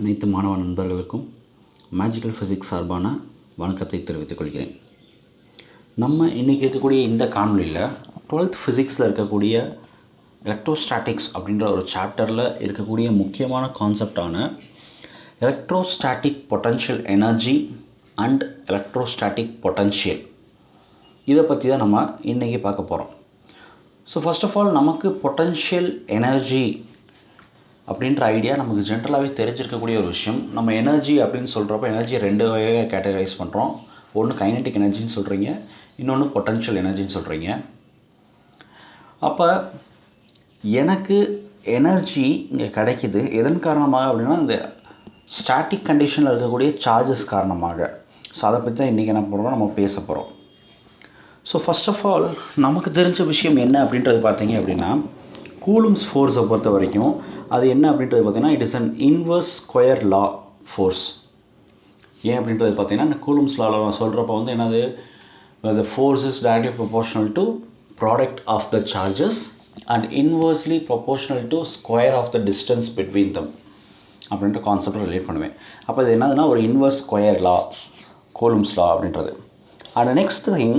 அனைத்து மாணவ நண்பர்களுக்கும் மேஜிக்கல் ஃபிசிக்ஸ் சார்பான வணக்கத்தை தெரிவித்துக் கொள்கிறேன். நம்ம இன்றைக்கி இருக்கக்கூடிய இந்த காணொலியில் 12th ஃபிசிக்ஸில் இருக்கக்கூடிய எலக்ட்ரோஸ்டாட்டிக்ஸ் அப்படின்ற ஒரு சாப்டரில் இருக்கக்கூடிய முக்கியமான கான்செப்டான electrostatic potential energy and electrostatic potential இதை பற்றி தான் நம்ம இன்றைக்கி பார்க்க போகிறோம். ஸோ ஃபர்ஸ்ட் ஆஃப் ஆல் நமக்கு பொட்டன்ஷியல் எனர்ஜி அப்படின்ற ஐடியா நமக்கு ஜென்ரலாகவே தெரிஞ்சிருக்கக்கூடிய ஒரு விஷயம். நம்ம எனர்ஜி அப்படின்னு சொல்கிறப்ப எனர்ஜியை ரெண்டு வகையாக கேட்டகரைஸ் பண்ணுறோம். ஒன்று கைனடிக் எனர்ஜின்னு சொல்கிறீங்க, இன்னொன்று பொட்டன்ஷியல் எனர்ஜின்னு சொல்கிறீங்க. அப்போ எனக்கு எனர்ஜி இங்கே கிடைக்கிது எதன் காரணமாக அப்படின்னா இந்த ஸ்டாட்டிக் கண்டிஷனில் இருக்கக்கூடிய சார்ஜஸ் காரணமாக. ஸோ அதை பற்றி தான் இன்றைக்கி என்ன பண்ணுறோம், நம்ம பேச போகிறோம். ஸோ ஃபர்ஸ்ட் ஆஃப் ஆல் நமக்கு தெரிஞ்ச விஷயம் என்ன அப்படின்றது பார்த்தீங்க அப்படின்னா, கூலும்ஸ் ஃபோர்ஸை பொறுத்த வரைக்கும் அது என்ன அப்படின்றது பார்த்திங்கன்னா, it is an inverse square law force. ஏன் அப்படின்றது பார்த்திங்கன்னா, கூலும்ஸ் லாவில் சொல்கிறப்ப வந்து என்னது, the force is directly proportional to product of the charges and inversely proportional to square of the distance between them அப்படின்ற கான்செப்டை ரிலேட் பண்ணுவேன். அப்போ இது என்னதுன்னா ஒரு inverse square law, Coulomb's law அப்படின்றது. And next thing,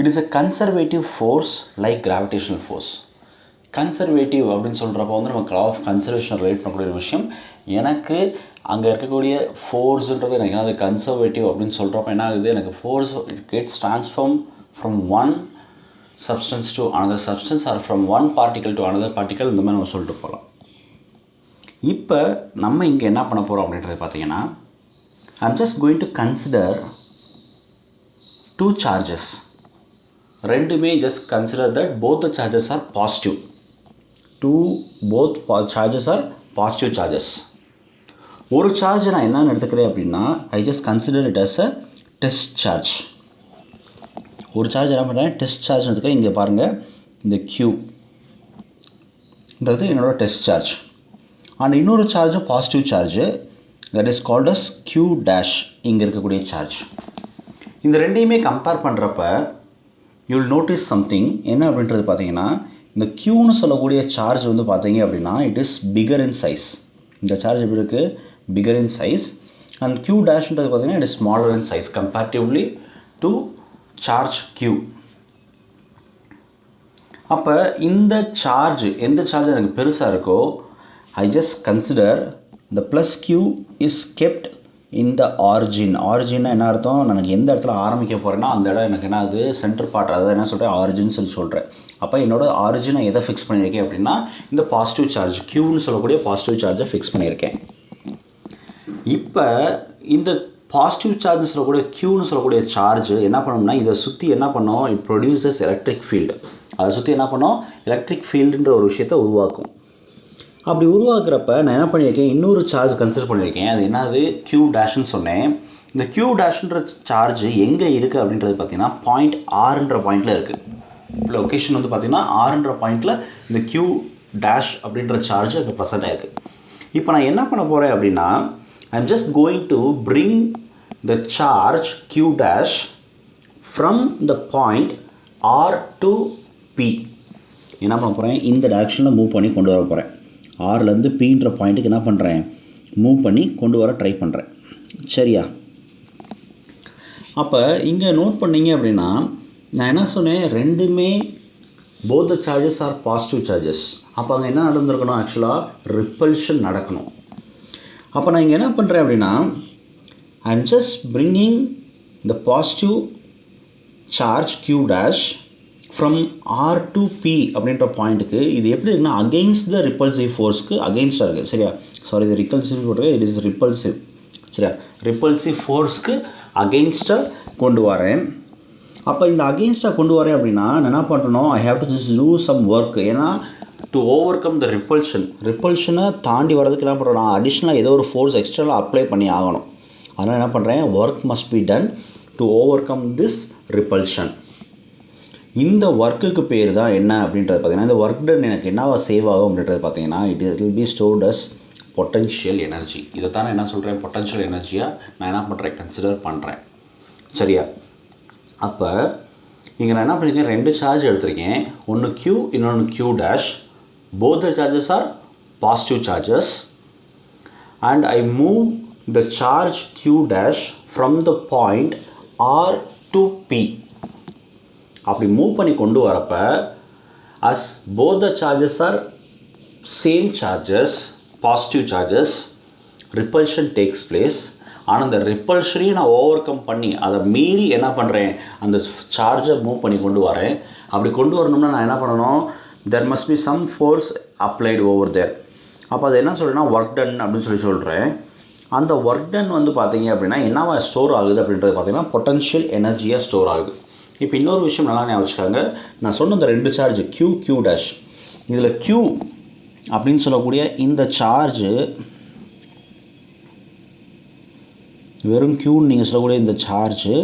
it is a conservative force like gravitational force. Conservative அப்படின்னு சொல்கிறப்போ வந்து நம்ம லா ஆஃப் கன்சர்வேஷன் ரிலேட் பண்ணக்கூடிய ஒரு விஷயம். எனக்கு அங்கே இருக்கக்கூடிய ஃபோர்ஸுன்றது எனக்கு என்ன, அது கன்சர்வேட்டிவ் அப்படின்னு சொல்கிறப்ப என்ன ஆகுது, எனக்கு force it gets transform from one substance to another substance or from one particle to another particle, இந்த மாதிரி நம்ம சொல்லிட்டு போகலாம். இப்போ நம்ம இங்கே என்ன பண்ண போகிறோம் அப்படின்றது பார்த்தீங்கன்னா, I'm just going to consider two charges. ரெண்டுமே just consider that both the charges are positive. both charges are positive charges. ஒரு சார்ஜ் நான் என்னன்னு எடுத்துக்கிறேன் அப்படின்னா, I just consider it as a test charge. ஒரு சார்ஜ் என்ன பண்ணுறேன், டெஸ்ட் சார்ஜ் எடுத்துக்கிறேன். இங்கே பாருங்கள், இந்த Qன்றது என்னோடய டெஸ்ட் சார்ஜ். அண்ட் இன்னொரு charge positive charge, that is called as Q dash, இங்கே இருக்கக்கூடிய சார்ஜ். இந்த ரெண்டையுமே கம்பேர் பண்ணுறப்ப யூ வில் நோட்டீஸ் சம்திங். என்ன அப்படின்றது பார்த்தீங்கன்னா, இந்த க்யூன்னு சொல்லக்கூடிய சார்ஜ் வந்து பார்த்தீங்க அப்படின்னா, it is bigger in size. இந்த சார்ஜ் எப்படி இருக்குது, bigger in size. And Q டேஷ்ன்றது பார்த்தீங்கன்னா it is smaller in size comparatively to charge Q. அப்போ இந்த சார்ஜ் எந்த சார்ஜ் எனக்கு பெருசாக இருக்கோ, I just consider the plus Q is kept இந்த ஆரிஜின். ஆரிஜின்னா என்ன அர்த்தம், எனக்கு எந்த இடத்துல ஆரம்பிக்க போகிறேன்னா அந்த இடம் எனக்கு என்ன ஆகுது, சென்டர் பார்ட். அதை என்ன சொல்கிறேன், ஆரிஜின் சொல்கிறேன். அப்போ என்னோட ஆரிஜினை எதை ஃபிக்ஸ் பண்ணியிருக்கேன் அப்படின்னா, இந்த பாசிட்டிவ் சார்ஜ் க்யூன்னு சொல்லக்கூடிய பாசிட்டிவ் சார்ஜை ஃபிக்ஸ் பண்ணியிருக்கேன். இப்போ இந்த பாசிட்டிவ் சார்ஜ் சொல்லக்கூடிய க்யூன்னு சொல்லக்கூடிய சார்ஜ் என்ன பண்ணோம்னா, இதை சுற்றி என்ன பண்ணோம், இட் ப்ரொடியூசஸ் எலக்ட்ரிக் ஃபீல்டு. அதை சுற்றி என்ன பண்ணோம், எலக்ட்ரிக் ஃபீல்டுன்ற ஒரு விஷயத்தை உருவாக்கும். அப்படி உருவாக்குறப்ப நான் என்ன பண்ணியிருக்கேன், இன்னொரு சார்ஜ் கன்சிடர் பண்ணியிருக்கேன். அது என்னது, Q டேஷ்னு சொன்னேன். இந்த Q டேஷ்ன்ற சார்ஜ் எங்கே இருக்குது அப்படின்றது பார்த்தீங்கன்னா, பாயிண்ட் ஆர்ன்ற பாயிண்டில் இருக்குது. லொக்கேஷன் வந்து பார்த்திங்கன்னா ஆர்ன்ற பாயிண்டில் இந்த Q டேஷ் அப்படின்ற சார்ஜ் அங்கே ப்ரெசென்ட் ஆகிருக்கு. இப்போ நான் என்ன பண்ண போகிறேன் அப்படின்னா, I am just going to bring the charge Q dash from the point R to P. என்ன பண்ண போகிறேன், இந்த டைரெக்ஷனில் மூவ் பண்ணி கொண்டு வர போகிறேன். ஆர்லேருந்து பீன்ற பாயிண்ட்டுக்கு என்ன பண்ணுறேன், மூவ் பண்ணி கொண்டு வர ட்ரை பண்ணுறேன். சரியா? அப்போ இங்கே நோட் பண்ணிங்க அப்படின்னா, நான் என்ன சொன்னேன், ரெண்டுமே both the charges are positive charges. அப்போ அங்கே என்ன நடந்திருக்கணும், ஆக்சுவலாக ரிப்பல்ஷன் நடக்கணும். அப்போ நான் இங்கே என்ன பண்ணுறேன் அப்படின்னா, I am just bringing the positive charge Q dash from R to P அப்படின்ற பாயிண்ட்டுக்கு. இது எப்படி இருக்குன்னா, அகெயின்ஸ்ட் த ரிப்பல்சிவ் ஃபோர்ஸ்க்கு அகெயின்ஸ்டாக இருக்குது. சரியா? சாரி, இது ரிப்பல்சிவ் போட்டு, இட் இஸ் ரிப்பல்சிவ். சரியா? ரிப்பல்சிவ் ஃபோர்ஸ்க்கு அகெயின்ஸ்டாக கொண்டு வரேன். அப்போ இந்த அகெயின்ஸ்டாக கொண்டு வரேன் அப்படின்னா நான் என்ன பண்ணணும், I have to just do some work. ஏன்னா டு ஓவர் கம் த ரிப்பல்ஷனை தாண்டி வரதுக்கு என்ன பண்ணுறோம், நான் அடிஷ்னலாக ஏதோ ஒரு ஃபோர்ஸ் எக்ஸ்ட்ரா அப்ளை பண்ணி ஆகணும். அதனால் என்ன பண்ணுறேன், work must be done to over come this repulsion. இந்த ஒர்க்குக்கு பேர் தான் என்ன அப்படின்றது பார்த்தீங்கன்னா, இந்த ஒர்க் டன் எனக்கு என்னவா சேவ் ஆகும் அப்படின்றது பார்த்தீங்கன்னா, it will be stored as potential energy. இதை தான் நான் என்ன சொல்கிறேன், பொட்டன்ஷியல் எனர்ஜியாக நான் என்ன பண்ணுறேன், கன்சிடர் பண்ணுறேன். சரியா? அப்போ இங்கே நான் என்ன பண்ணியிருக்கேன், ரெண்டு சார்ஜ் எடுத்திருக்கேன். ஒன்று Q, இன்னொன்று Q dash. Both the charges are positive charges. and I move the charge q dash from the point R to P. அப்படி மூவ் பண்ணி கொண்டு வரப்ப as both the charges are same charges, positive charges, repulsion takes place. ஆனால் அந்த ரிப்பல்ஷனையும் நான் over come பண்ணி அதை மீறி என்ன பண்ணுறேன், அந்த சார்ஜை மூவ் பண்ணி கொண்டு வரேன். அப்படி கொண்டு வரணும்னா நான் என்ன பண்ணணும், there must be some force applied over there. அப்போ அது என்ன சொல்கிறேன்னா ஒர்க் டன் அப்படின்னு சொல்கிறேன். அந்த ஒர்க் டன் வந்து பார்த்தீங்க அப்படின்னா என்னவா ஸ்டோர் ஆகுது அப்படின்றது பார்த்தீங்கன்னா பொட்டன்ஷியல் எனர்ஜியாக ஸ்டோர் ஆகுது. இப்போ இன்னொரு விஷயம் நல்லா ஞாபகம் வச்சுக்காங்க, நான் சொன்ன இந்த ரெண்டு சார்ஜ் Q Q டேஷ், இதில் Q அப்படின்னு சொல்லக்கூடிய இந்த சார்ஜு வெறும் Qன்னு நீங்கள் சொல்லக்கூடிய இந்த charge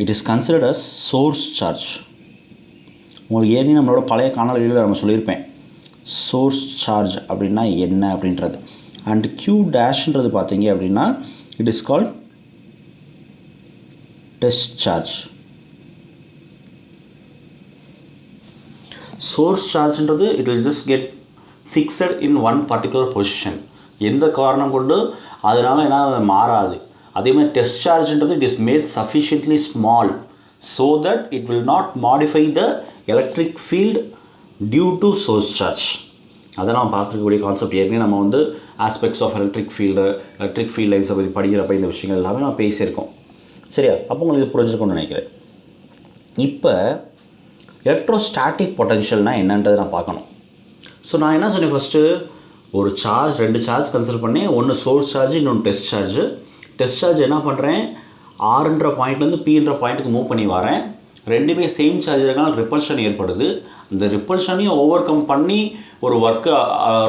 it is considered as source charge. உங்களுக்கு ஏற்கனவே நம்மளோட பழைய காணொளியில் நம்ம சொல்லியிருப்பேன் சோர்ஸ் சார்ஜ் அப்படின்னா என்ன அப்படின்றது. அண்ட் Q டேஷ்ன்றது பார்த்தீங்க அப்படின்னா it is called test charge. Source சார்ஜ்ன்றது it will just get fixed in one particular position, எந்த காரணம் கொண்டு அதனால் என்ன மாறாது. அதேமாதிரி டெஸ்ட் சார்ஜ்ன்றது it is made sufficiently small so that it will not modify the electric field due to source charge. அதை நம்ம பார்த்துருக்கக்கூடிய கான்செப்ட் ஏற்கனவே நம்ம வந்து ஆஸ்பெக்ட்ஸ் ஆஃப் எலக்ட்ரிக் ஃபீல்ட் லைன்ஸை பற்றி படிக்கிறப்ப இந்த விஷயங்கள் எல்லாமே நம்ம பேசியிருக்கோம். சரியா? அப்போ உங்களுக்கு புரிஞ்சுக்கணும்னு நினைக்கிறேன். இப்போ எலக்ட்ரோஸ்டாட்டிக் பொட்டன்ஷியல்னால் என்னன்றதை நான் பார்க்கணும். ஸோ நான் என்ன சொன்னேன், ஃபஸ்ட்டு ஒரு சார்ஜ் ரெண்டு சார்ஜ் கன்சிடர் பண்ணி, ஒன்று சோர்ஸ் சார்ஜ் இன்னொன்று டெஸ்ட் சார்ஜ். டெஸ்ட் சார்ஜ் என்ன பண்ணுறேன், ஆர்ன்ற பாயிண்ட்லேருந்து பீன்ற பாயிண்ட்டுக்கு மூவ் பண்ணி வரேன். ரெண்டுமே சேம் சார்ஜ் இருக்கனால ரிப்பல்ஷன் ஏற்படுது. அந்த ரிப்பல்ஷனையும் ஓவர் கம் பண்ணி ஒரு ஒர்க்கு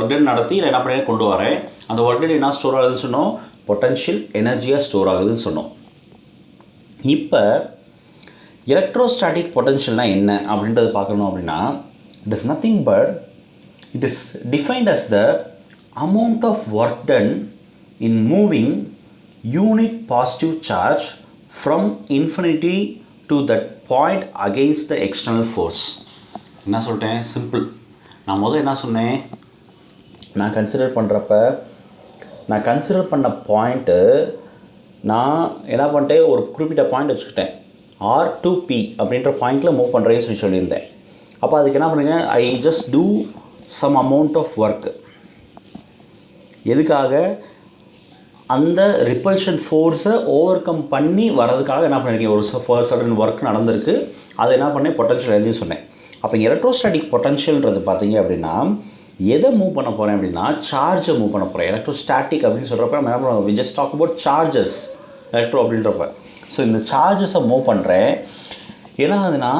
டன் நடத்தி நான் என்ன பண்ணி கொண்டு வரேன். அந்த ஒர்க் டன் என்ன ஸ்டோர் ஆகுதுன்னு சொன்னோம், பொட்டன்ஷியல் எனர்ஜியாக ஸ்டோர் ஆகுதுன்னு சொன்னோம். இப்போ எலக்ட்ரோஸ்டாட்டிக் பொட்டன்ஷியல்னால் என்ன அப்படின்றது பார்க்கணும் அப்படின்னா it is nothing but it is defined as the amount of work done in moving unit positive charge from infinity to that point against the external force. என்ன சொல்லிட்டேன், சிம்பிள். நான் முதல்ல என்ன சொன்னேன், நான் கன்சிடர் பண்ண பாயிண்ட்டு நான் என்ன பண்ணிட்டேன், ஒரு குறிப்பிட்ட பாயிண்ட் வச்சுக்கிட்டேன், R to P அப்படின்ற பாயிண்டில் மூவ் பண்ணுறேன்னு சொல்லியிருந்தேன். அப்போ அதுக்கு என்ன பண்ணுங்க, I just do some amount of work. எதுக்காக, அந்த ரிப்பல்ஷன் ஃபோர்ஸை ஓவர் கம் பண்ணி வர்றதுக்காக என்ன பண்ணியிருக்கேன், ஒரு சடன் ஒர்க் நடந்திருக்கு. அதை என்ன பண்ணேன், பொட்டன்ஷியல் எனர்ஜின்னு சொன்னேன். அப்போ எலக்ட்ரோஸ்டாட்டிக் பொட்டன்ஷியல்ன்றது பார்த்தீங்க அப்படின்னா எதை மூவ் பண்ண போகிறேன் அப்படின்னா சார்ஜை மூவ் பண்ண போகிறேன். எலக்ட்ரோஸ்டாட்டிக் அப்படின்னு சொல்கிறப்ப நம்ம என்ன பண்ணுவோம், we just talk about charges electro அப்படின்றப்ப. ஸோ இந்த சார்ஜஸை மூவ் பண்ணுறேன். ஏன்னா அதுனா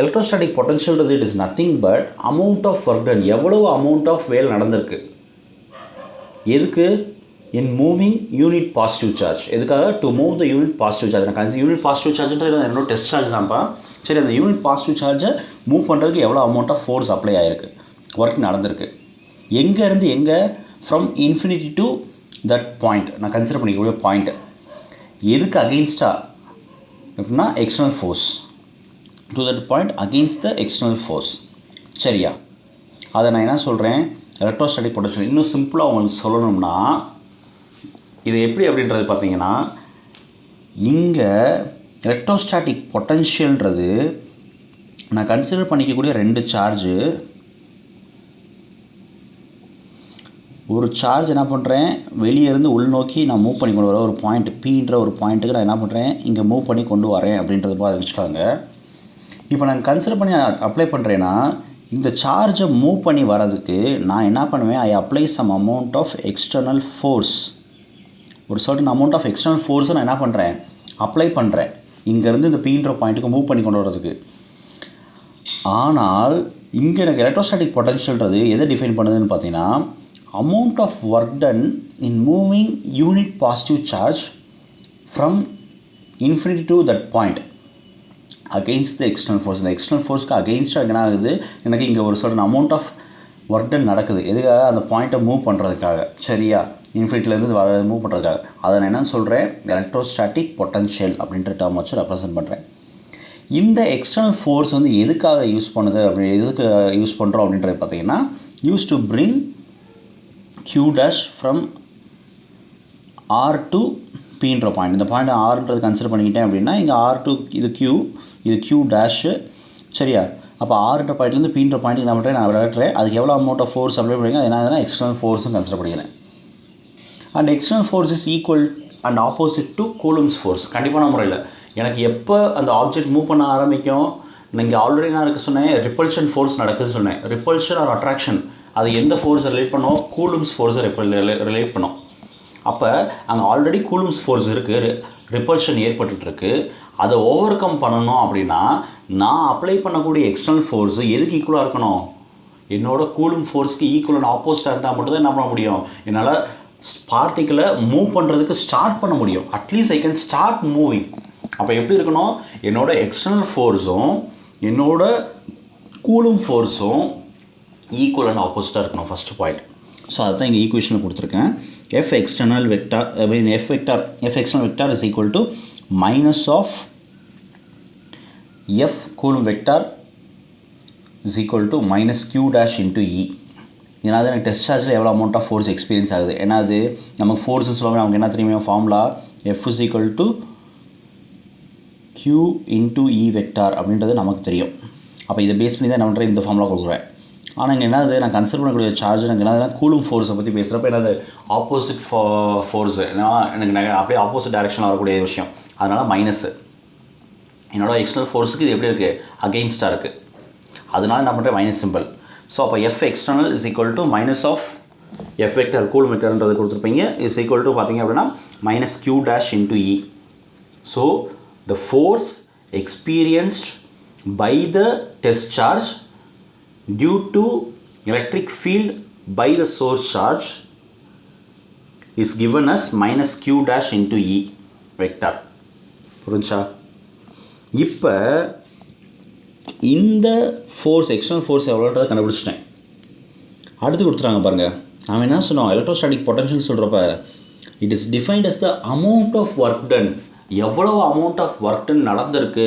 எலக்ட்ரோஸ்டாட்டிக் பொட்டன்ஷியல்ன்றது it is nothing but amount of work done, எவ்வளவு அமௌண்ட் ஆஃப் வேலை நடந்திருக்கு. எதுக்கு, in moving unit positive charge. எதுக்காக, to move the unit positive charge. நான் யூனிட் பாசிட்டிவ் சார்ஜ்ன்றது என்னோட டெஸ்ட் சார்ஜ் தான்ப்பா. சரி, அந்த யூனிட் பாசிட்டிவ் சார்ஜை மூவ் பண்ணுறதுக்கு எவ்வளோ அமௌண்ட் ஆஃப் ஃபோர்ஸ் அப்ளை ஆகிருக்கு, ஒர்க் நடந்திருக்கு. எங்கேருந்து எங்கே, from infinity to that point. நான் கன்சிடர் பண்ணிக்கக்கூடிய பாயிண்ட்டு எதுக்கு அகெயின்ஸ்டாக அப்படின்னா external force, to that point against the external force. சரியா? அதை நான் என்ன சொல்கிறேன், எலக்ட்ரோஸ்டாட்டிக் பொட்டன்ஷியல். இன்னும் சிம்பிளாக உங்களுக்கு சொல்லணும்னா இது எப்படி அப்படின்றது பார்த்தீங்கன்னா, இங்கே எலக்ட்ரோஸ்டாட்டிக் பொட்டன்ஷியல்ன்றது நான் கன்சிடர் பண்ணிக்கக்கூடிய ரெண்டு சார்ஜு. ஒரு சார்ஜ் என்ன பண்ணுறேன், வெளியே இருந்து உள்நோக்கி நான் மூவ் பண்ணி கொண்டு வரேன். ஒரு பாயிண்ட் பீன்ற ஒரு பாயிண்ட்டுக்கு நான் என்ன பண்ணுறேன், இங்கே மூவ் பண்ணி கொண்டு வரேன் அப்படின்றது போல் வச்சுக்காங்க. இப்போ நான் கன்சிடர் பண்ணி அப்ளை பண்ணுறேன்னா இந்த சார்ஜை மூவ் பண்ணி வரதுக்கு நான் என்ன பண்ணுவேன், I apply some amount of external force. ஒரு சர்டன் அமௌண்ட் ஆஃப் எக்ஸ்டர்னல் ஃபோர்ஸை நான் என்ன பண்ணுறேன், அப்ளை பண்ணுறேன் இங்கேருந்து இந்த பீன்ற பாயிண்ட்டுக்கு மூவ் பண்ணி கொண்டு வரதுக்கு. ஆனால் இங்கே எனக்கு எலக்ட்ரோஸ்டாட்டிக் பொட்டன்ஷியல்ன்றது எதை டிஃபைன் பண்ணுதுன்னு பார்த்தீங்கன்னா amount of work done in moving unit positive charge from infinity to that point against the external force. இந்த எக்ஸ்டர்னல் ஃபோர்ஸ்க்கு அகெயின்ஸ்டாக என்ன ஆகுது, எனக்கு இங்கே ஒரு certain amount of work done நடக்குது. எதுக்காக, அந்த பாயிண்ட்டை மூவ் பண்ணுறதுக்காக. சரியா? இன்ஃபினிட்டிலேருந்து மூவ் பண்ணுறதுக்காக. அதை நான் என்ன சொல்கிறேன், எலக்ட்ரோஸ்டாட்டிக் பொட்டன்ஷியல் அப்படின்ற டேர்ம் வச்சு ரெப்ரசன்ட் பண்ணுறேன். இந்த எக்ஸ்டர்னல் ஃபோர்ஸ் வந்து எதுக்காக யூஸ் பண்ணுது, அப்படி எதுக்கு யூஸ் பண்ணுறோம் அப்படின்றது பார்த்தீங்கன்னா use to bring Q dash from R2 Pன்ற பாயிண்ட், இந்த பாயிண்ட் ஆர்ன்றது கன்சிடர் பண்ணிக்கிட்டேன் அப்படின்னா இங்கே R2 இது Q, இது Q டேஷு, சரியா? அப்போ ஆர்ன்ற பாயிண்ட்லேருந்து Pன்ற பாயிண்ட்டுக்கு நான் பண்ணுறேன், நான் விளையாடுறேன். அதுக்கு எவ்வளோ அமௌண்ட் ஆஃப் ஃபோர்ஸ் அப்ளை பண்ணுறீங்க, அது என்ன எக்ஸ்டர்னல் ஃபோர்ஸும் கன்சிடர் பண்ணிக்கிறேன். And external force is equal and opposite to Coulomb's force. கண்டிப்பான முறையில் எனக்கு எப்போ அந்த ஆப்ஜெக்ட் மூவ் பண்ண ஆரம்பிக்கும், நீங்கள் ஆல்ரெடி நான் இருக்க சொன்னேன் ரிப்பல்ஷன் ஃபோர்ஸ் நடக்குதுன்னு சொன்னேன். ரிப்பல்ஷன் ஆர் அட்ராக்ஷன் அது எந்த ஃபோர்ஸை ரிலேட் பண்ணோம், கூலும்ஸ் ஃபோர்ஸை ரிலேட் பண்ணோம். அப்போ அங்கே ஆல்ரெடி கூலும்ஸ் ஃபோர்ஸ் இருக்குது, ரிப்பல்ஷன் ஏற்பட்டுருக்கு. அதை ஓவர் கம் பண்ணணும் அப்படின்னா நான் அப்ளை பண்ணக்கூடிய எக்ஸ்டர்னல் ஃபோர்ஸு எதுக்கு ஈக்குவலாக இருக்கணும், என்னோட கூலும் ஃபோர்ஸ்க்கு ஈக்குவல் அண்ட் ஆப்போசிட்டாக இருந்தால் மட்டும்தான் என்ன பண்ண முடியும், என்னால் பார்ட்டிக்கிளை மூவ் பண்ணுறதுக்கு ஸ்டார்ட் பண்ண முடியும். At least I can start moving. அப்போ எப்படி இருக்கணும், என்னோட எக்ஸ்டர்னல் ஃபோர்ஸும் என்னோட கூலும் ஃபோர்ஸும் ஈக்குவல் அண்ட் ஆப்போசிட்டாக இருக்கணும், ஃபஸ்ட்டு பாயிண்ட். ஸோ அதுதான் இங்கே ஈக்குவேஷனில் கொடுத்துருக்கேன். F external vector F external vector is equal to minus of F Coulomb vector is equal to minus Q dash into E. ஏன்னா அது எனக்கு டெஸ்ட் சார்ஜில் எவ்வளோ அமௌண்ட் ஆஃப் ஃபோர்ஸ் எக்ஸ்பீரியன்ஸ் ஆகுது. ஏன்னா அது நமக்கு ஃபோர்ஸ்னு சொல்லுவாங்க, நமக்கு என்ன தெரியுமா formula, F is equal to q into E vector அப்படின்றது நமக்கு தெரியும். அப்போ இதை பேஸ் பண்ணி தான் என்ன பண்ணுறேன், இந்த ஃபார்முலா கொடுக்குறேன். ஆனால் இங்கே என்னது, நான் கன்சிடர் பண்ணக்கூடிய சார்ஜ் எனக்கு என்ன கூலும் ஃபோர்ஸை பற்றி பேசுகிறப்ப என்னது ஆப்போசிட் ஃபோர்ஸு, எனக்கு அப்படியே ஆப்போசிட் டைரெக்ஷனில் வரக்கூடிய விஷயம். அதனால் மைனஸு என்னோட எக்ஸ்டர்னல் ஃபோர்ஸுக்கு இது எப்படி இருக்குது, அகெயின்ஸ்டாக இருக்குது. அதனால என்ன பண்ணுறேன், மைனஸ் சிம்பிள். ஸோ அப்போ F external is equal to minus of F vector Coulomb வெக்டர்ன்றது கொடுத்துருப்பீங்க, இஸ் ஈக்குவல் டு பார்த்தீங்க அப்படின்னா minus Q dash into E. So the force experienced by the test charge due to electric field by the source charge is given as minus q dash into e vector. புரிஞ்சா? இப்போ இந்த force external force எவ்வளோன்றதை கண்டுபிடிச்சிட்டேன். அடுத்து கொடுத்துறாங்க பாருங்கள், அவன் என்ன சொன்னான், எலக்ட்ரோஸ்டாட்டிக் பொட்டன்ஷியல் சொல்கிறப்ப it is defined as the amount of work done. எவ்வளோ அமௌண்ட் ஆஃப் ஒர்க் டன் நடந்திருக்கு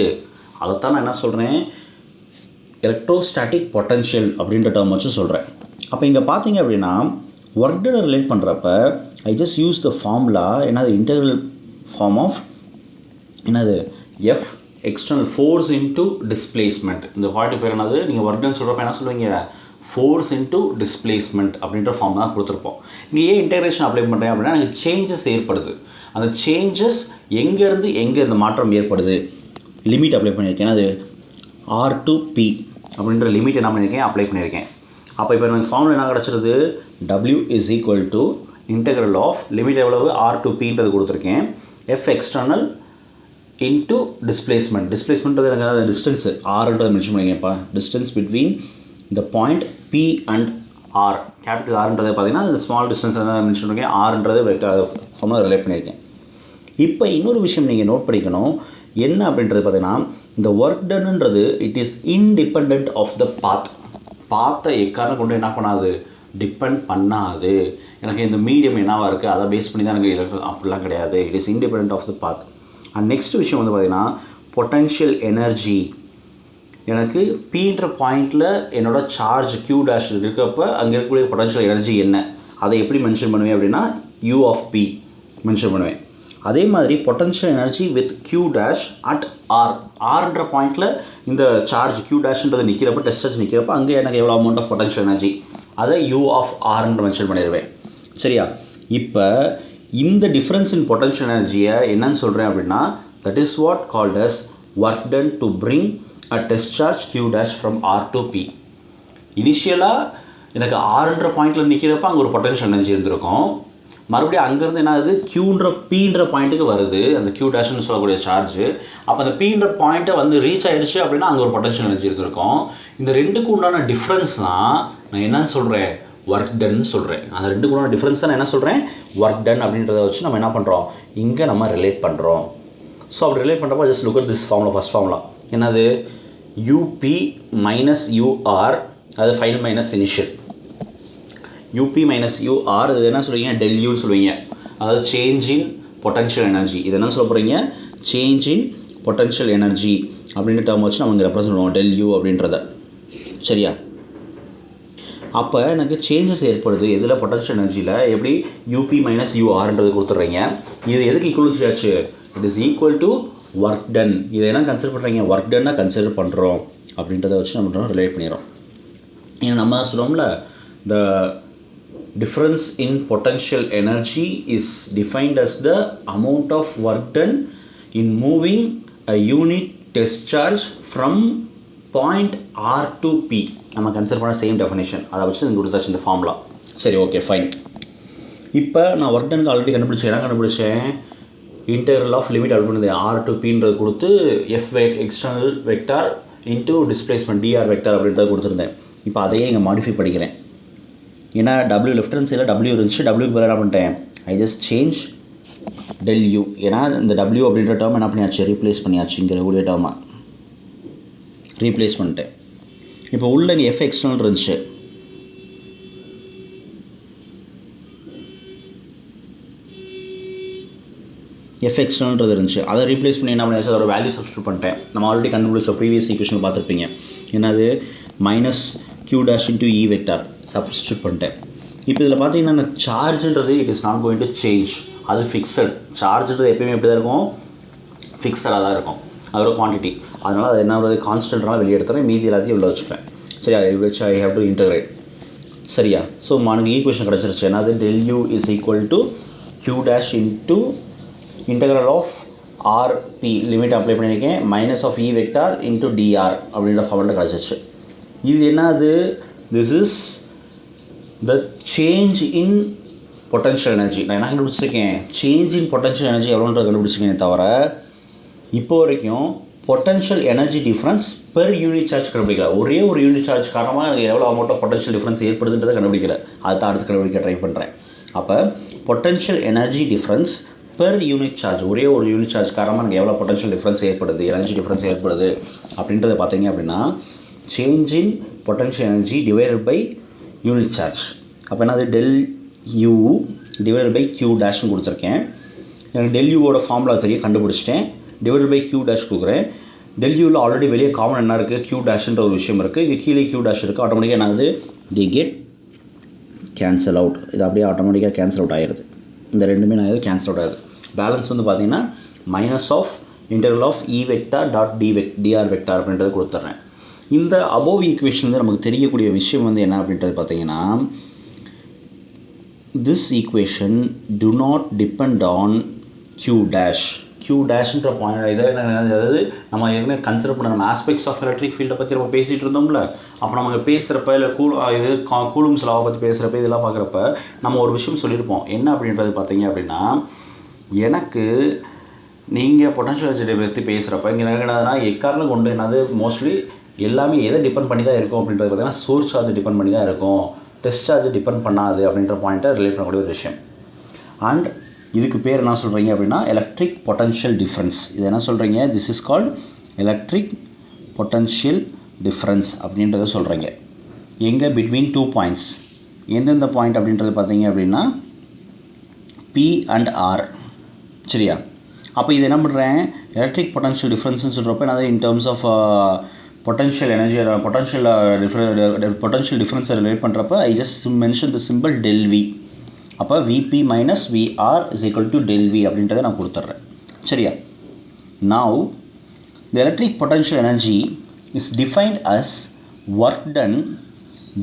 அதைத்தான் நான் என்ன சொல்கிறேன், எலக்ட்ரோஸ்டாட்டிக் பொட்டன்ஷியல் அப்படின்ற டேர்ம் வச்சு சொல்கிறேன். அப்போ இங்கே பார்த்தீங்க அப்படின்னா ஒர்க் டனை ரிலேட் பண்ணுறப்ப I just use the formula, என்னது இன்டெக்ரல் ஃபார்ம் ஆஃப் என்னது F external force into displacement. இந்த பாயிண்ட் பேர் என்னது, நீங்கள் ஒர்க் டன் சொல்கிறப்ப என்ன சொல்லுவீங்க, ஃபோர்ஸ் இன்ட்டு டிஸ்பிளேஸ்மெண்ட் அப்படின்ற ஃபார்ம் தான் கொடுத்துருப்போம். இங்கே ஏன் இன்டெகிரேஷன் அப்ளை பண்ணுறேன் அப்படின்னா எனக்கு சேஞ்சஸ் ஏற்படுது. அந்த சேஞ்சஸ் எங்கேருந்து எங்கே இந்த மாற்றம் ஏற்படுது, லிமிட் அப்ளை பண்ணியிருக்கேன். அது R2P அப்படின்ற லிமிட் என்ன பண்ணியிருக்கேன், அப்ளை பண்ணியிருக்கேன். அப்போ இப்போ எனக்கு ஃபார்முலா என்ன கிடச்சிருது, W is equal to integral of limit எவ்வளவு R2Pன்றது கொடுத்துருக்கேன், எஃப் எக்ஸ்டர்னல் இன்ட்டு டிஸ்பிளேஸ்மெண்ட். டிஸ்பிளேஸ்மெண்ட்றது எனக்கு டிஸ்டன்ஸு ஆர்ன்றதை மென்ஷன் பண்ணிங்கப்பா, distance between the point P and R. Capital ஆர்ன்றதை பார்த்தீங்கன்னா இந்த ஸ்மால் டிஸ்டன்ஸ் மென்ஷன் பண்ணியிருக்கேன், ஆர்ன்றது ஃபார்முலா ரிலேட் பண்ணியிருக்கேன். இப்போ இன்னொரு விஷயம் நீங்கள் நோட் பண்ணிக்கணும், என்ன அப்படின்றது பார்த்தீங்கன்னா இந்த ஒர்க் டன்ன்றது it is independent of the path. பாத்தை எக்காரணம் கொண்டு என்ன பண்ணாது, டிபெண்ட் பண்ணாது. எனக்கு இந்த மீடியம் என்னவாக இருக்குது அதை பேஸ் பண்ணி தான் எனக்கு அப்படிலாம் கிடையாது, it is independent of the path. And next விஷயம் வந்து பார்த்திங்கன்னா பொட்டன்ஷியல் எனர்ஜி. எனக்கு Pன்ற பாயிண்டில் என்னோட சார்ஜ் Q டேஷ் இருக்கப்போ அங்கே இருக்கக்கூடிய பொட்டன்ஷியல் எனர்ஜி என்ன, அதை எப்படி மென்ஷன் பண்ணுவேன் அப்படின்னா U ஆஃப் P மென்ஷன் பண்ணுவேன். அதே மாதிரி potential energy with Q dash at R. ஆர்ன்ற பாயிண்டில் இந்த சார்ஜ் Q டேஷ்ன்றது நிற்கிறப்ப, டெஸ்ட் சார்ஜ் நிற்கிறப்ப அங்கே எனக்கு எவ்வளோ அமௌண்ட் ஆஃப் பொட்டன்ஷியல் எனர்ஜி அதை U ஆஃப் Rன்ற மென்ஷன் பண்ணிடுவேன். சரியா? இப்போ இந்த டிஃப்ரென்ஸ் இன் பொட்டன்ஷியல் எனர்ஜியை என்னன்னு சொல்கிறேன் அப்படின்னா that is what called as work done to bring a test charge Q dash from R to P. இனிஷியலாக எனக்கு ஆர்ன்ற பாயிண்டில் நிற்கிறப்ப அங்கே ஒரு பொட்டன்ஷியல் எனர்ஜி இருந்திருக்கும். மறுபடியும் அங்கேருந்து என்ன ஆகுது, Qன்ற Pன்ற பாயிண்ட்டுக்கு வருது அந்த Q டேஷ்னு சொல்லக்கூடிய சார்ஜு. அப்போ அந்த Pன்ற பாயிண்ட்டை வந்து ரீச் ஆகிடுச்சு அப்படின்னா அங்கே ஒரு பொட்டன்ஷியல் எனர்ஜி இருந்திருக்கும். இந்த ரெண்டுக்கு உண்டான டிஃப்ரென்ஸ் தான் நான் என்னன்னு சொல்கிறேன், ஒர்க் டன் சொல்கிறேன். அந்த ரெண்டுக்கு உண்டான டிஃப்ரென்ஸ் தான் நான் என்ன சொல்கிறேன், ஒர்க் டன் அப்படின்றத வச்சு நம்ம என்ன பண்ணுறோம், இங்கே நம்ம ரிலேட் பண்ணுறோம். ஸோ அப்படி ரிலேட் பண்ணுறப்போ just look at this formula. First formula என்னது, UP மைனஸ் UR, அது final minus initial. UP minus UR இது என்ன சொல்லுவீங்க, டெல்யூன்னு சொல்லுவீங்க. அதாவது சேஞ்ச் இன் பொட்டன்ஷியல் எனர்ஜி. இது என்ன சொல்ல போகிறீங்க, சேஞ்ச் இன் பொட்டன்ஷியல் எனர்ஜி அப்படின்ற டேர்ம் வச்சு நம்ம இங்கே ரெப்ரசன்ட் பண்ணுவோம் டெல்யூ அப்படின்றத. சரியா? அப்போ எனக்கு சேஞ்சஸ் ஏற்படுது எதில் பொட்டன்ஷியல் எனர்ஜியில் எப்படி யூபி மைனஸ் யூஆர்ன்றது கொடுத்துட்றீங்க. இது எதுக்கு ஈக்குவல் ஆச்சு? It is equal to work done. இதை என்ன கன்சிடர் பண்ணுறீங்க? ஒர்க் டன்னாக கன்சிடர் பண்ணுறோம் அப்படின்றத வச்சு நம்ம ரிலேட் பண்ணிடுறோம். ஏன்னா நம்ம தான் சொல்லுவோம்ல, த difference in potential energy is defined as the amount of work done in moving a unit test charge from point R to P. நம்ம கன்சிடர் பண்ண சேம் டெஃபினேஷன், அதை வச்சு எனக்கு கொடுத்தாச்சு இந்த ஃபார்முலா. சரி, ஓகே, ஃபைன். இப்போ நான் ஒர்க் டனுக்கு ஆல்ரெடி கண்டுபிடிச்சேன் இன்டெக்ரல் ஆஃப் லிமிட் அவுட் பண்ணுது ஆர் டு பின்றது கொடுத்து F external vector into displacement dr vector அப்படின்றத கொடுத்துருந்தேன். இப்போ அதையே இங்கே மாடிஃபை பண்ணிக்கிறேன். ஏன்னா டபிள்யூ லெஃப்ட் ஹேண்ட் சைடில் டபிள்யூ இருந்துச்சு, டபிள்யூக்கு பதிலாக என்ன பண்ணிட்டேன், I just change del you. ஏன்னா இந்த டபிள்யூ அப்படின்ற டேர்ம் என்ன பண்ணியாச்சு, ரீப்ளேஸ் பண்ணியாச்சு. இங்கே கூடிய டேர்மாக ரீப்ளேஸ் பண்ணிட்டேன். இப்போ உள்ள இங்கே எஃப் எக்ஸ்டர்னல் இருந்துச்சு, எஃப் எக்ஸ்டர்னல்ன்றது இருந்துச்சு, அதை ரீப்ளேஸ் பண்ணி என்ன பண்ணியாச்சு, அதோட வேல்யூ சப்ஸ்டியூட் பண்ணிட்டேன். நம்ம ஆல்ரெடி கண்டுபிடிச்ச ப்ரீவியஸ் ஈக்குவேஷன் பார்த்துருப்பீங்க. என்னது மைனஸ் q dash into e vector substitute பண்ணிட்டேன். இப்போ இதில் பார்த்தீங்கன்னா சார்ஜ்ன்றது it is not going to change, அது ஃபிக்ஸட். சார்ஜ்ன்றது எப்பயுமே எப்படி தான் இருக்கும், ஃபிக்ஸடாக தான் இருக்கும், அதோட குவான்டிட்டி. அதனால் அது என்ன ஒரு கான்ஸ்டன்ட்னால வெளியே எடுத்துறேன், மீதி எல்லாத்தையும் உள்ள வச்சுப்பேன். சரியா, வச்சு ஐ ஹேவ் டு இன்டகிரேட். சரியா, ஸோ எனக்கு ஈக்குவேஷன் கிடச்சிருச்சு. என்னது, del u is equal to q dash into integral of rp limit apply பண்ணியிருக்கேன், minus of e vector into dr அப்படின்ற ஃபார்மெட்டில் கிடச்சிருச்சு. இது என்னது, this is the change in potential energy. நான் என்ன கண்டுபிடிச்சிருக்கேன், சேஞ்ச் இன் பொட்டன்ஷியல் எனர்ஜி எவ்வளோன்றது கண்டுபிடிச்சிருக்கேன். தவிர இப்போ வரைக்கும் potential energy difference per unit charge கண்டுபிடிக்கல. ஒரே ஒரு யூனிட் சார்ஜ் காரணமாக எனக்கு எவ்வளோ அமௌண்ட் ஆஃப் பொட்டன்ஷியல் டிஃப்ரென்ஸ் ஏற்படுதுன்றதை கண்டுபிடிக்கல. அதை தான் அடுத்து கண்டுபிடிக்க ட்ரை பண்ணுறேன். அப்போ potential energy difference per unit charge, ஒரே ஒரு யூனிட் சார்ஜ் காரணமாக எனக்கு எவ்வளோ பொட்டன்ஷியல் டிஃப்ரென்ஸ் ஏற்படுது, எனர்ஜி டிஃப்ரென்ஸ் ஏற்படுது அப்படின்றத பார்த்தீங்க அப்படின்னா change in potential energy divided by unit charge. அப்போ என்னது, del u divided by Q டேஷ்னு கொடுத்துருக்கேன். எனக்கு டெல் யூவோட ஃபார்முலா தெரியும், கண்டுபிடிச்சிட்டேன். டிவைடட் பை க்யூ டேஷ் கொடுக்குறேன். டெல் யூவில் ஆல்ரெடி வெளியே காமன் என்ன இருக்குது, க்யூ டேஷ்ன்ற ஒரு விஷயம் இருக்குது. இது கீழே க்யூ டேஷ் இருக்குது. ஆட்டோமேட்டிக்காக என்னது, தி கெட் கேன்சல் அவுட். இது அப்படியே ஆட்டோமேட்டிக்காக கேன்சல் அவுட் ஆகிடுது. இந்த ரெண்டுமே நான் கேன்சல் அவுட் ஆகுது. பேலன்ஸ் வந்து பார்த்தீங்கன்னா minus of integral of E vector dot TR vector அப்படின்றது கொடுத்துட்றேன். இந்த அபோவ் ஈக்குவேஷன் வந்து நமக்கு தெரியக்கூடிய விஷயம் வந்து என்ன அப்படின்றது பார்த்தீங்கன்னா, this equation to not depend on Q dash. Q டேஷ்ன்ற பாயிண்ட் இதை அதாவது நம்ம ஏற்கனவே கன்சிடர் பண்ண நம்ம ஆஸ்பெக்ட்ஸ் ஆஃப் எலக்ட்ரிக் ஃபீல்டை பற்றி நம்ம பேசிகிட்டு இருந்தோம்ல. அப்போ நம்ம பேசுகிறப்ப இல்லை கூலும்ஸ் லாவை பற்றி பேசுகிறப்ப இதெல்லாம் பார்க்குறப்ப நம்ம ஒரு விஷயம் சொல்லியிருப்போம். என்ன அப்படின்றது பார்த்தீங்க அப்படின்னா, எனக்கு நீங்கள் பொட்டன்ஷியல் எனர்ஜி பற்றி பேசுகிறப்ப இங்கே என்னதுன்னா எக்காரணம் கொண்டு என்னது மோஸ்ட்லி எல்லாமே எதை டிபெண்ட் பண்ணி தான் இருக்கும் அப்படின்றது பார்த்தீங்கன்னா சோர்ஸ் சார்ஜ் டிபெண்ட் பண்ணி தான் இருக்கும், டெஸ்ட் சார்ஜ் டிபெண்ட் பண்ணாது அப்படின்ற பாயிண்ட்டை ரிலேட் பண்ணக்கூடிய ஒரு விஷயம். அண்ட் இதுக்கு பேர் என்ன சொல்கிறீங்க அப்படின்னா எலக்ட்ரிக் பொட்டன்ஷியல் டிஃப்ரென்ஸ். இது என்ன சொல்கிறீங்க, this is called electric potential difference அப்படின்றத சொல்கிறீங்க. எங்கே, பிட்வீன் 2 பாயிண்ட்ஸ். எந்தெந்த பாயிண்ட் அப்படின்றது பார்த்தீங்க அப்படின்னா P அண்ட் R. சரியா, அப்போ இது என்ன பண்ணுறேன், எலக்ட்ரிக் பொட்டன்ஷியல் டிஃப்ரென்ஸ்னு சொல்கிறப்ப என்னது in terms of potential energy potential டிஃப்ரென்ஸை ரிலேட் பண்ணுறப்ப I just mention the simple del V. அப்போ VP minus VR is equal to del V அப்படின்றத நான் கொடுத்துட்றேன். சரியா, now the electric potential energy is defined as work done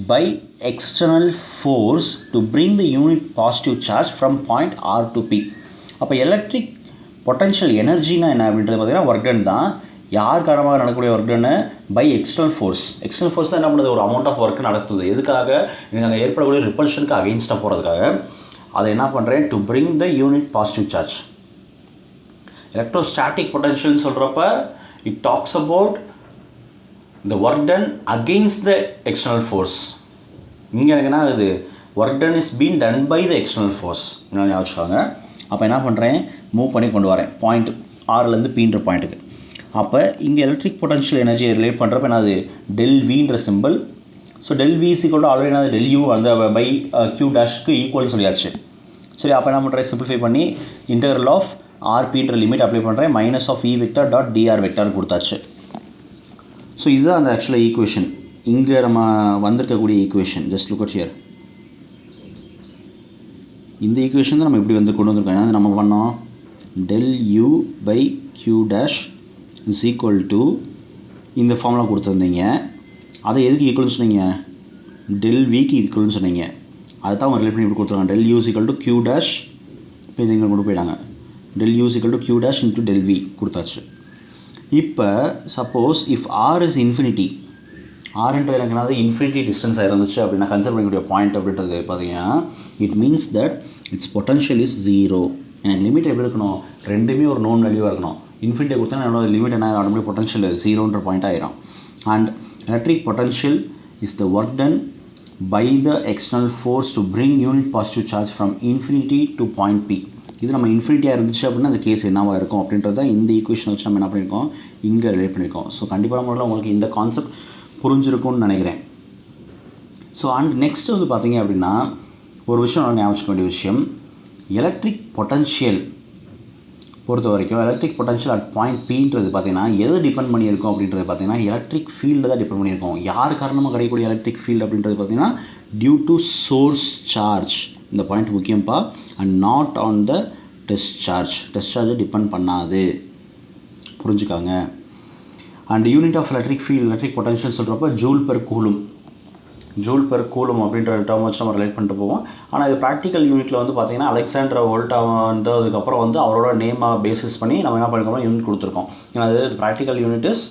by external force to bring the unit positive charge from point R to P. அப்போ electric potential எனர்ஜினா என்ன அப்படின்றது பார்த்தீங்கன்னா work done தான். யார் காரணமாக நடக்கக்கூடிய ஒர்க் டன்னு, by external force. External force தான் என்ன பண்ணுது, ஒரு அமௌண்ட் ஆஃப் ஒர்க் நடத்துது. எதுக்காக, எனக்கு அங்கே ஏற்படக்கூடிய ரிப்பல்ஷனுக்கு அகெயின்ஸ்டாக போகிறதுக்காக. அதை என்ன பண்ணுறேன், to bring the unit positive charge. Electrostatic பொட்டன்ஷியல்னு சொல்கிறப்ப it talks about the work done against the external force. இங்கே எனக்கு என்ன ஆகுது, work done is being done by the external force. என்ன ஞாபகம். அப்போ என்ன பண்ணுறேன், மூவ் பண்ணி கொண்டு வரேன் பாயிண்ட் ஆர்லேருந்து பீன்ற பாயிண்ட்டுக்கு. அப்போ இங்கே எலக்ட்ரிக் பொட்டன்ஷியல் எனர்ஜியை ரிலேட் பண்ணுறப்ப என்னது, டெல் வின்ற simple. So del V is equal to already என்னது டெல் யூ அந்த பை க்யூ டேஷ்க்கு ஈக்குவல்னு சொல்லியாச்சு. சரி, அப்போ என்ன பண்ணுறேன், சிம்பிளிஃபை பண்ணி இன்டெக்ரல் ஆஃப் ஆர்பின்ற லிமிட் அப்ளை பண்ணுறேன், minus of E vector dot TR vector கொடுத்தாச்சு. ஸோ இதுதான் அந்த ஆக்சுவலாக ஈக்குவேஷன். இங்கே நம்ம வந்திருக்கக்கூடிய equation just look at here. இந்த ஈக்குவேஷன் தான் நம்ம இப்படி வந்து கொண்டு வந்திருக்கோம். ஏன்னா நம்ம பண்ணோம் del u by q dash is equal to இந்த ஃபார்முலா கொடுத்துருந்தீங்க. அதை எதுக்கு ஈக்குவல்னு சொன்னீங்க? del vக்கு ஈக்குவல்னு சொன்னீங்க. அதை தான் அவங்க ரிலேட் பண்ணி இப்படி கொடுத்துருக்காங்க. del u is equal to q dash. இப்போ இது இங்கே கொண்டு போயிட்டாங்க. del u is equal to q dash into del v கொடுத்தாச்சு. இப்போ suppose if r is infinity, ஆர்ன்றது எனக்கு என்னது இன்ஃபினிட்டி டிஸ்டன்ஸாக இருந்துச்சு அப்படின்னா கன்சிடர் பண்ணக்கூடிய பாயிண்ட் அப்படின்றது பார்த்தீங்கன்னா it means that it's potential is 0. எனக்கு லிமிட் எப்படி இருக்கணும்? ரெண்டுமே ஒரு நோன் வேல்யூவாக இருக்கணும். இன்ஃபினிட்டி கொடுத்தா என்னோட லிமிட் என்ன ஆகிடும்? அப்படியே பொட்டன்ஷியல் 0ன்ற பாயிண்ட் ஆகிடும். And electric potential is the work done by the external force to bring unit positive charge from infinity to point P. இது நம்ம இன்ஃபினிட்டியாக இருந்துச்சு அப்படின்னா அந்த கேஸ் என்னவாக இருக்கும் அப்படின்றத இந்த ஈக்குவேஷன் வச்சு நம்ம என்ன பண்ணியிருக்கோம்? இங்கே ரிலேட் பண்ணியிருக்கோம். ஸோ கண்டிப்பாக முறையில் உங்களுக்கு இந்த கான்செப்ட் புரிஞ்சிருக்கும்னு நினைக்கிறேன். ஸோ அண்ட் நெக்ஸ்ட்டு வந்து பார்த்தீங்க அப்படின்னா ஒரு விஷயம் நான் ஞாபகம் வச்சுக்க வேண்டிய விஷயம், எலக்ட்ரிக் பொட்டன்ஷியல் பொறுத்த வரைக்கும் எலக்ட்ரிக் பொட்டன்ஷியல் அட் பாயிண்ட் பின்றது பார்த்தீங்கன்னா எது டிபெண்ட் பண்ணியிருக்கோம் அப்படின்றது பார்த்தீங்கன்னா எலக்ட்ரிக் ஃபீல்டு தான் டிபெண்ட் பண்ணியிருக்கோம். யார் காரணமாக கிடைக்கக்கூடிய எலக்ட்ரிக் ஃபீல்டு அப்படின்றது பார்த்தீங்கன்னா டியூ டு சோர்ஸ் சார்ஜ். இந்த பாயிண்ட் முக்கியம்ப்பா. And not on the test charge. Test சார்ஜை டிபெண்ட் பண்ணாது, புரிஞ்சுக்காங்க. And unit of electric field electric potential சொல்கிறப்ப ஜூல் பெர் கூலும் அப்படின்ற டேர்ம் வச்சு நம்ம ரிலேட் பண்ணிட்டு போவோம். ஆனால் இது ப்ராக்டிக்கல் யூனிட்டில் வந்து பார்த்தீங்கன்னா அலெக்சாண்டர் வோல்ட்டா வந்ததுக்கப்புறம் வந்து அவரோட நேமாக பேசிஸ் பண்ணி நம்ம என்ன பண்ணிருக்கோம்? யூனிட் கொடுத்துருக்கோம். ஏன்னா அது practical unit is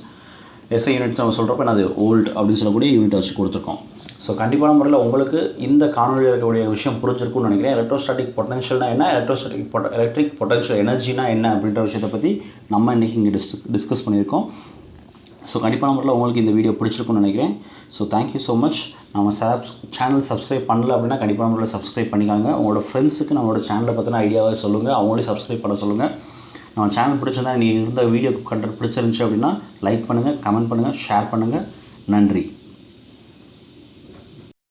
SI units நம்ம சொல்கிறப்ப அது வோல்ட் அப்படின்னு சொல்லக்கூடிய யூனிட் வச்சு கொடுத்துருக்கோம். ஸோ கண்டிப்பான முறையில் உங்களுக்கு இந்த காணொலியில் இருக்கக்கூடிய விஷயம் புரிஞ்சிருக்கும்னு நினைக்கிறேன். எலக்ட்ரோஸ்டாட்டிக் பொட்டன்ஷியல்னா என்ன, எலக்ட்ரிக் பொட்டன்ஷியல் எனர்ஜினா என்ன அப்படின்ற விஷயத்தை பற்றி நம்ம இன்றைக்கி இங்கே டிஸ்கஸ் பண்ணியிருக்கோம். ஸோ கண்டிப்பான முறையில் உங்களுக்கு இந்த வீடியோ பிடிச்சிருக்குன்னு நினைக்கிறேன். So thank you so much. நம்ம சேனல் சப்ஸ்கிரைப் பண்ணல அப்படின்னா கண்டிப்பான முறையில் சப்ஸ்கிரைப் பண்ணிக்காங்க. உங்களோட ஃப்ரெண்ட்ஸுக்கு நம்மளோட சேனலை பற்றின ஐடியாவை சொல்லுங்கள், அவங்களே சப்ஸ்கிரைப் பண்ண சொல்லுங்கள். நம்ம சேனல் பிடிச்சிருந்தா நீங்கள் இருந்த வீடியோ கண்டென்ட் பிடிச்சிருந்துச்சு அப்படின்னா லைக் பண்ணுங்கள், கமெண்ட் பண்ணுங்கள், ஷேர் பண்ணுங்கள். நன்றி.